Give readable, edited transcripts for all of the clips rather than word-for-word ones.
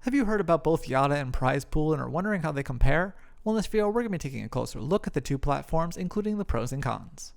Have you heard about both Yotta and PrizePool and are wondering how they compare? Well, in this video, we're going to be taking a closer look at the two platforms, including the pros and cons.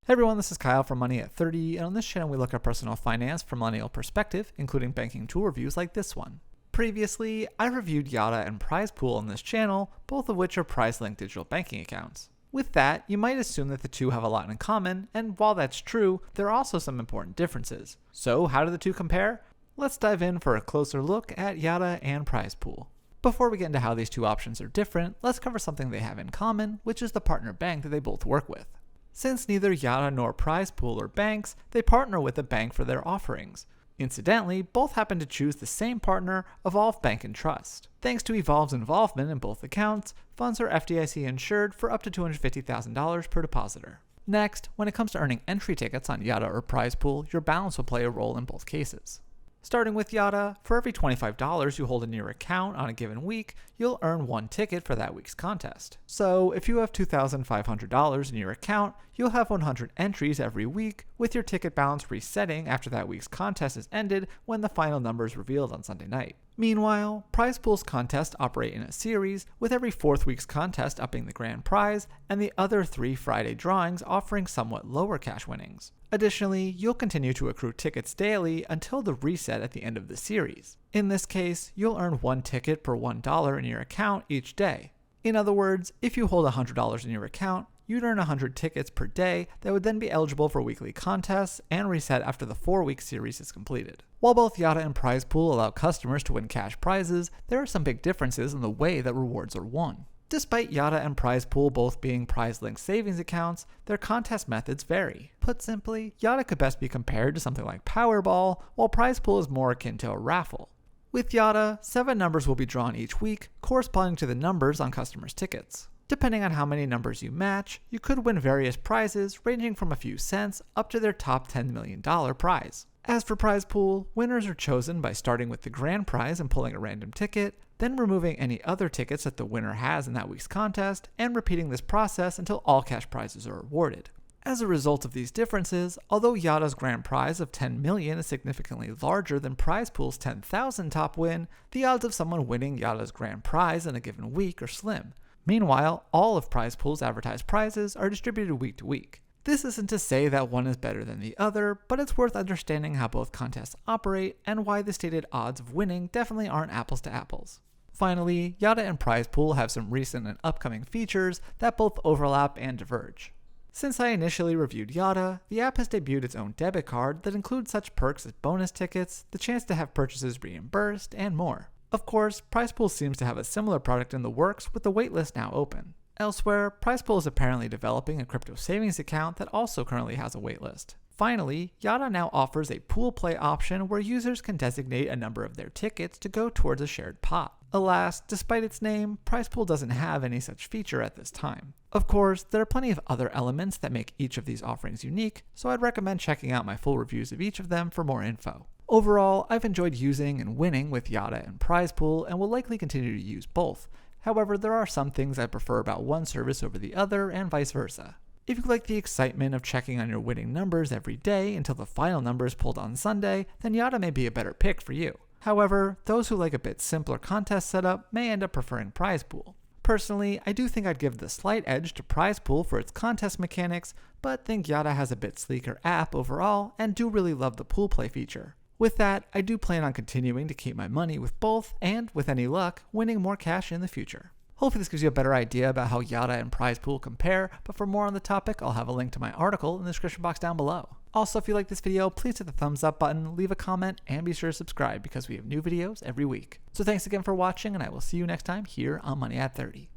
Hey everyone, this is Kyle from Money at 30, and on this channel we look at personal finance from a millennial perspective, including banking tool reviews like this one. Previously, I reviewed Yotta and PrizePool on this channel, both of which are prize-linked digital banking accounts. With that, you might assume that the two have a lot in common, and while that's true, there are also some important differences. So how do the two compare? Let's dive in for a closer look at Yotta and PrizePool. Before we get into how these two options are different, let's cover something they have in common, which is the partner bank that they both work with. Since neither Yotta nor PrizePool are banks, they partner with a bank for their offerings. Incidentally, both happen to choose the same partner, Evolve Bank and Trust. Thanks to Evolve's involvement in both accounts, funds are FDIC insured for up to $250,000 per depositor. Next, when it comes to earning entry tickets on Yotta or PrizePool, your balance will play a role in both cases. Starting with Yotta, for every $25 you hold in your account on a given week, you'll earn one ticket for that week's contest. So if you have $2,500 in your account, you'll have 100 entries every week, with your ticket balance resetting after that week's contest is ended when the final number is revealed on Sunday night. Meanwhile, PrizePool's contests operate in a series, with every fourth week's contest upping the grand prize, and the other 3 Friday drawings offering somewhat lower cash winnings. Additionally, you'll continue to accrue tickets daily until the reset at the end of the series. In this case, you'll earn one ticket per $1 in your account each day. In other words, if you hold $100 in your account, you'd earn 100 tickets per day that would then be eligible for weekly contests and reset after the 4-week series is completed. While both Yotta and PrizePool allow customers to win cash prizes, there are some big differences in the way that rewards are won. Despite Yotta and PrizePool both being prize-linked savings accounts, their contest methods vary. Put simply, Yotta could best be compared to something like Powerball, while PrizePool is more akin to a raffle. With Yotta, 7 numbers will be drawn each week, corresponding to the numbers on customers' tickets. Depending on how many numbers you match, you could win various prizes ranging from a few cents up to their top $10 million prize. As for PrizePool, winners are chosen by starting with the grand prize and pulling a random ticket, then removing any other tickets that the winner has in that week's contest, and repeating this process until all cash prizes are awarded. As a result of these differences, although Yotta's grand prize of $10 million is significantly larger than PrizePool's $10,000 top win, the odds of someone winning Yotta's grand prize in a given week are slim. Meanwhile, all of PrizePool's advertised prizes are distributed week to week. This isn't to say that one is better than the other, but it's worth understanding how both contests operate and why the stated odds of winning definitely aren't apples to apples. Finally, Yotta and PrizePool have some recent and upcoming features that both overlap and diverge. Since I initially reviewed Yotta, the app has debuted its own debit card that includes such perks as bonus tickets, the chance to have purchases reimbursed, and more. Of course, PrizePool seems to have a similar product in the works with the waitlist now open. Elsewhere, PrizePool is apparently developing a crypto savings account that also currently has a waitlist. Finally, Yotta now offers a pool play option where users can designate a number of their tickets to go towards a shared pot. Alas, despite its name, PrizePool doesn't have any such feature at this time. Of course, there are plenty of other elements that make each of these offerings unique, so I'd recommend checking out my full reviews of each of them for more info. Overall, I've enjoyed using and winning with Yotta and PrizePool and will likely continue to use both. However, there are some things I prefer about one service over the other and vice versa. If you like the excitement of checking on your winning numbers every day until the final number is pulled on Sunday, then Yotta may be a better pick for you. However, those who like a bit simpler contest setup may end up preferring PrizePool. Personally, I do think I'd give the slight edge to PrizePool for its contest mechanics, but think Yotta has a bit sleeker app overall and do really love the pool play feature. With that, I do plan on continuing to keep my money with both and, with any luck, winning more cash in the future. Hopefully this gives you a better idea about how Yotta and PrizePool compare, but for more on the topic, I'll have a link to my article in the description box down below. Also, if you like this video, please hit the thumbs up button, leave a comment, and be sure to subscribe because we have new videos every week. So thanks again for watching, and I will see you next time here on Money at 30.